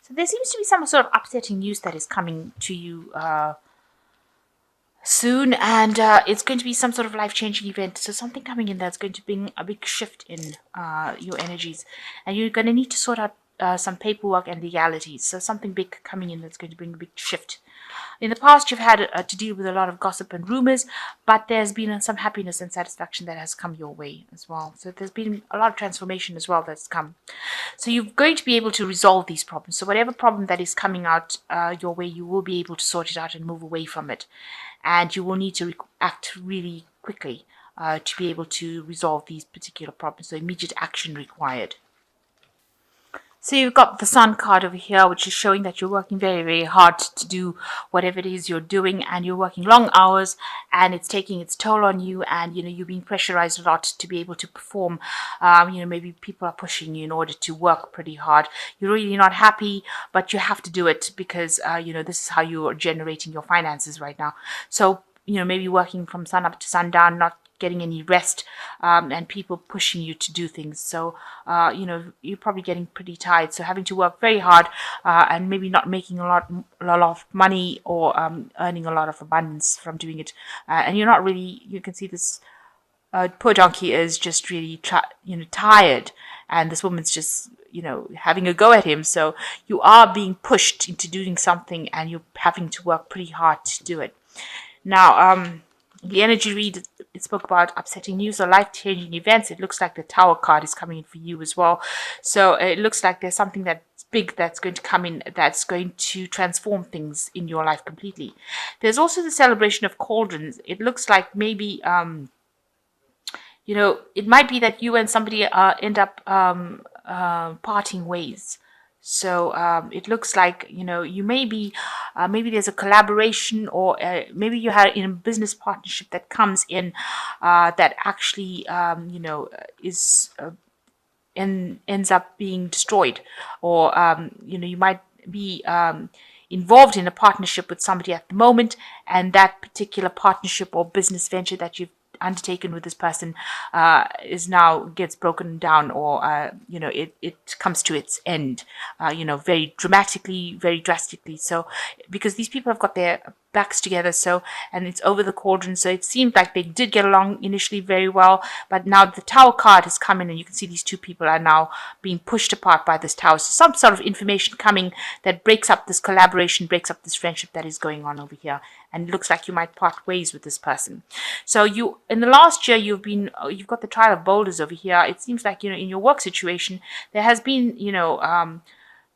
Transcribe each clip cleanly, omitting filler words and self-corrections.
So there seems to be some sort of upsetting news that is coming to you soon, and it's going to be some sort of life-changing event. So something coming in that's going to bring a big shift in your energies, and you're going to need to sort out some paperwork and legalities. So something big coming in that's going to bring a big shift. In the past, you've had to deal with a lot of gossip and rumors, but there's been some happiness and satisfaction that has come your way as well. So there's been a lot of transformation as well that's come. So you're going to be able to resolve these problems. So whatever problem that is coming out your way, you will be able to sort it out and move away from it. And you will need to act really quickly to be able to resolve these particular problems. So immediate action required. So you've got the Sun card over here, which is showing that you're working very, very hard to do whatever it is you're doing, and you're working long hours, and it's taking its toll on you, and you're being pressurized a lot to be able to perform. Maybe people are pushing you in order to work pretty hard. You're really not happy, but you have to do it because this is how you're generating your finances right now. So maybe working from sun up to sundown, not getting any rest, and people pushing you to do things. So, you're probably getting pretty tired. So having to work very hard and maybe not making a lot of money or earning a lot of abundance from doing it. And you're not really, you can see this poor donkey is just really, tired. And this woman's just, having a go at him. So you are being pushed into doing something and you're having to work pretty hard to do it. Now, the energy read, it spoke about upsetting news or life-changing events. It looks like the Tower card is coming in for you as well. So it looks like there's something that's big that's going to come in that's going to transform things in your life completely. There's also the celebration of cauldrons. It looks like maybe, it might be that you and somebody end up parting ways. So it looks like, you may be, maybe there's a collaboration, or maybe you had in a business partnership that comes in that actually, is ends up being destroyed. Or, you might be involved in a partnership with somebody at the moment, and that particular partnership or business venture that you've undertaken with this person is now gets broken down, or it comes to its end, very dramatically, very drastically. So because these people have got their backs together, and it's over the cauldron, so it seemed like they did get along initially very well, but now the Tower card has come in, and you can see these two people are now being pushed apart by this tower. So some sort of information coming that breaks up this collaboration, breaks up this friendship that is going on over here, and it looks like you might part ways with this person. So in the last year, you've got the Trial of Boulders over here. It seems like in your work situation there has been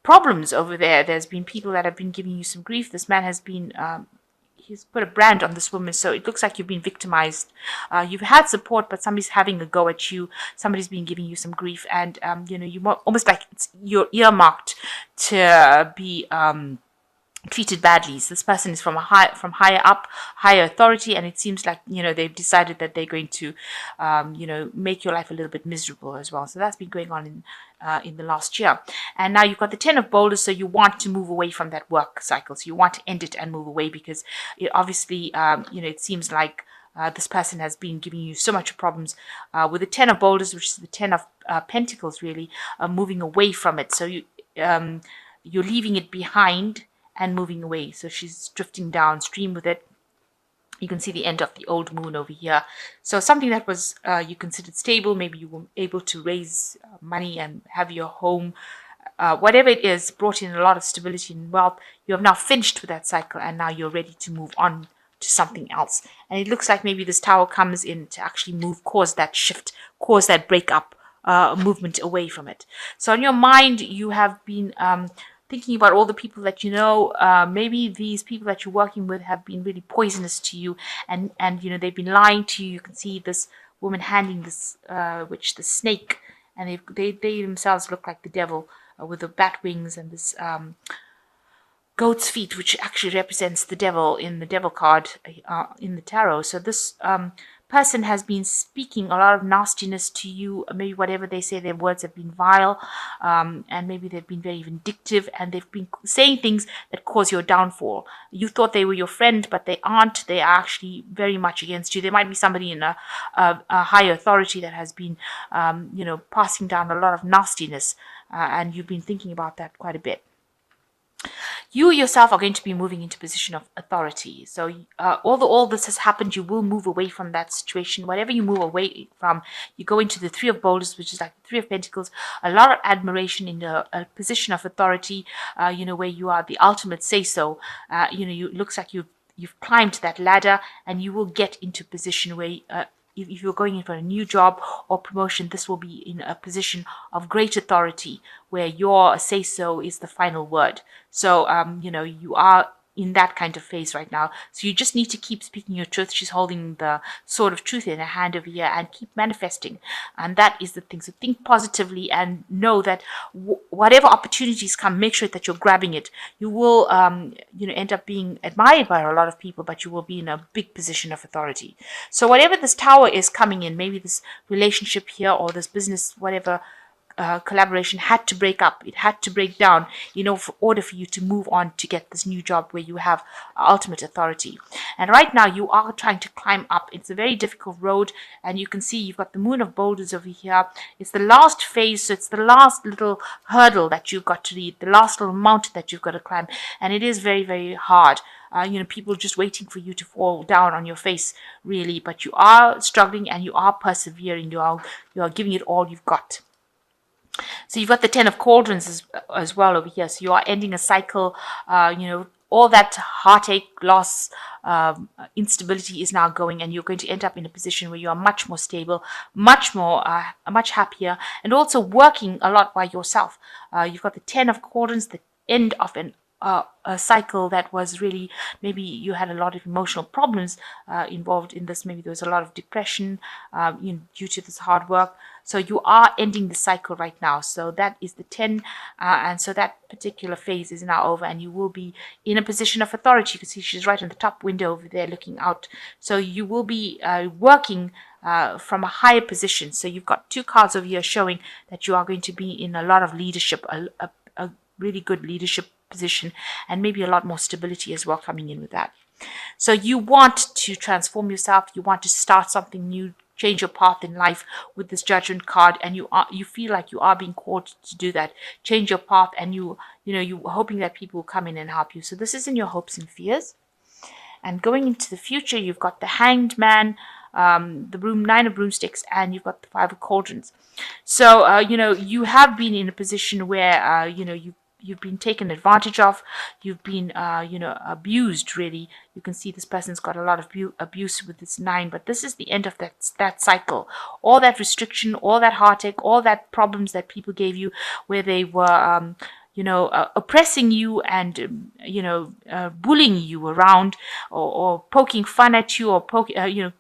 problems over there. There's been people that have been giving you some grief. This man has been he's put a brand on this woman, so it looks like you've been victimized. You've had support, but somebody's having a go at you. Somebody's been giving you some grief, and you almost like you're earmarked to be treated badly. So this person is from higher up, higher authority, and it seems like they've decided that they're going to make your life a little bit miserable as well. So that's been going on in the last year. And now you've got the 10 of Boulders, so you want to move away from that work cycle. So you want to end it and move away, because it obviously it seems like this person has been giving you so much problems with the 10 of Boulders, which is the 10 of Pentacles, really moving away from it. So you're leaving it behind and moving away. So she's drifting downstream with it. You can see the end of the old moon over here. So something that was you considered stable, maybe you were able to raise money and have your home, whatever it is, brought in a lot of stability and wealth. You have now finished with that cycle, and now you're ready to move on to something else. And it looks like maybe this tower comes in to actually cause that shift, cause that breakup, movement away from it. So in your mind, you have been thinking about all the people that maybe these people that you're working with have been really poisonous to you, and they've been lying to you. You can see this woman handling this the snake, and they themselves look like the devil with the bat wings and this goat's feet, which actually represents the devil in the devil card in the tarot. So this person has been speaking a lot of nastiness to you. Maybe whatever they say, their words have been vile, and maybe they've been very vindictive, and they've been saying things that cause your downfall. You thought they were your friend, but they aren't. They are actually very much against you. There might be somebody in a higher authority that has been passing down a lot of nastiness, and you've been thinking about that quite a bit. you yourself are going to be moving into a position of authority. So although all this has happened, you will move away from that situation. Whatever you move away from, you go into the Three of Boulders, which is like the Three of Pentacles, a lot of admiration in a position of authority, where you are the ultimate say-so. It looks like you've climbed that ladder, and you will get into a position where if you're going in for a new job or promotion, this will be in a position of great authority where your say-so is the final word. So, you are in that kind of phase right now. So you just need to keep speaking your truth. She's holding the sword of truth in her hand over here, and keep manifesting. And that is the thing. So think positively and know that whatever opportunities come, make sure that you're grabbing it. You will, end up being admired by a lot of people, but you will be in a big position of authority. So whatever this tower is coming in, maybe this relationship here or this business, whatever, collaboration had to break up. It had to break down, in order for you to move on to get this new job where you have ultimate authority. And right now you are trying to climb up. It's a very difficult road, and you can see you've got the Moon of Boulders over here. It's the last phase, so it's the last little hurdle that you've got to lead, the last little mountain that you've got to climb, and it is very, very hard. People just waiting for you to fall down on your face, really, but you are struggling and you are persevering. You are giving it all you've got. So you've got the Ten of Cauldrons as well over here. So you are ending a cycle. All that heartache, loss, instability is now going, and you're going to end up in a position where you are much more stable, much happier, and also working a lot by yourself. You've got the Ten of Cauldrons, the end of a cycle that was really, maybe you had a lot of emotional problems involved in this. Maybe there was a lot of depression due to this hard work. So you are ending the cycle right now. So that is the 10. And so that particular phase is now over, and you will be in a position of authority. You can see she's right on the top window over there looking out. So you will be working from a higher position. So you've got two cards over here showing that you are going to be in a lot of leadership, a really good leadership position, and maybe a lot more stability as well coming in with that. So you want to transform yourself. You want to start something new, change your path in life with this Judgment card, and you feel like you are being called to do that. Change your path, and you're hoping that people will come in and help you. So this is in your hopes and fears. And going into the future, you've got the Hanged Man, the Nine of Broomsticks, and you've got the Five of Cauldrons. So you have been in a position where you've been taken advantage of. You've been abused, really. You can see this person's got a lot of abuse with this 9, but this is the end of that cycle. All that restriction, all that heartache, all that problems that people gave you, where they were oppressing you and bullying you around, or poking fun at you, or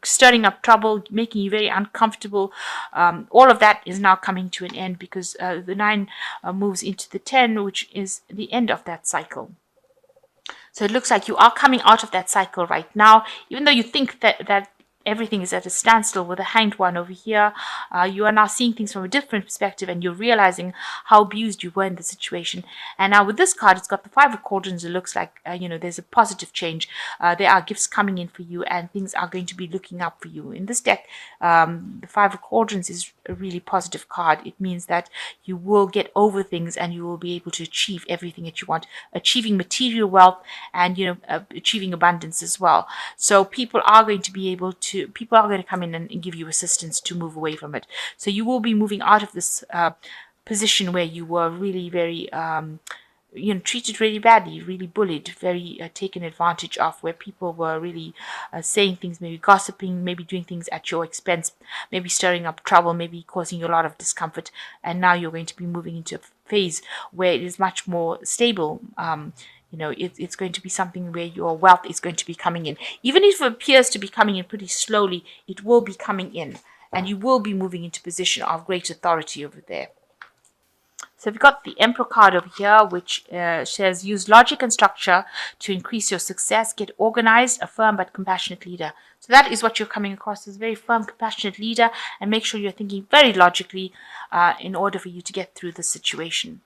stirring up trouble, making you very uncomfortable. All of that is now coming to an end, because the 9 moves into the 10, which is the end of that cycle. So it looks like you are coming out of that cycle right now, even though you think that everything is at a standstill with the Hanged One over here. You are now seeing things from a different perspective, and you're realizing how abused you were in the situation. And now with this card, it's got the Five of Cauldrons. It looks like there's a positive change. There are gifts coming in for you, and things are going to be looking up for you. In this deck, the Five of Cauldrons is a really positive card. It means that you will get over things, and you will be able to achieve everything that you want, achieving material wealth, and achieving abundance as well. So people are going to come in and give you assistance to move away from it. So you will be moving out of this position where you were really very treated really badly, really bullied, very taken advantage of, where people were really saying things, maybe gossiping, maybe doing things at your expense, maybe stirring up trouble, maybe causing you a lot of discomfort. And now you're going to be moving into a phase where it is much more stable. It's going to be something where your wealth is going to be coming in. Even if it appears to be coming in pretty slowly, it will be coming in, and you will be moving into a position of great authority over there. So we've got the Emperor card over here, which says, use logic and structure to increase your success. Get organized, a firm but compassionate leader. So that is what you're coming across as a very firm, compassionate leader, and make sure you're thinking very logically in order for you to get through the situation.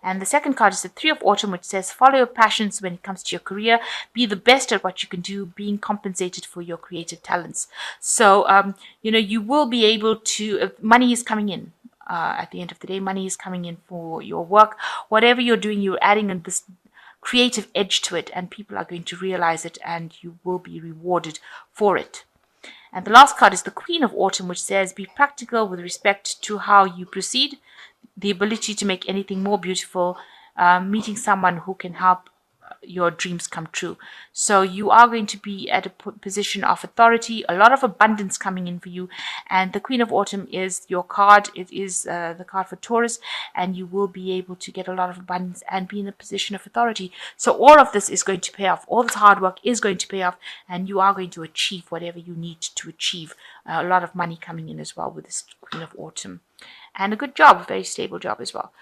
And the second card is the Three of Autumn, which says, follow your passions when it comes to your career. Be the best at what you can do, being compensated for your creative talents. So, you will be able to, money is coming in. At the end of the day, money is coming in for your work. Whatever you're doing, you're adding in this creative edge to it, and people are going to realize it, and you will be rewarded for it. And the last card is the Queen of Autumn, which says, be practical with respect to how you proceed, the ability to make anything more beautiful, meeting someone who can help your dreams come true. So you are going to be at a position of authority, a lot of abundance coming in for you. And the Queen of Autumn is your card. It is the card for Taurus, and you will be able to get a lot of abundance and be in a position of authority. So all of this is going to pay off. All this hard work is going to pay off, and you are going to achieve whatever you need to achieve. A lot of money coming in as well with this Queen of Autumn. And a good job, a very stable job as well.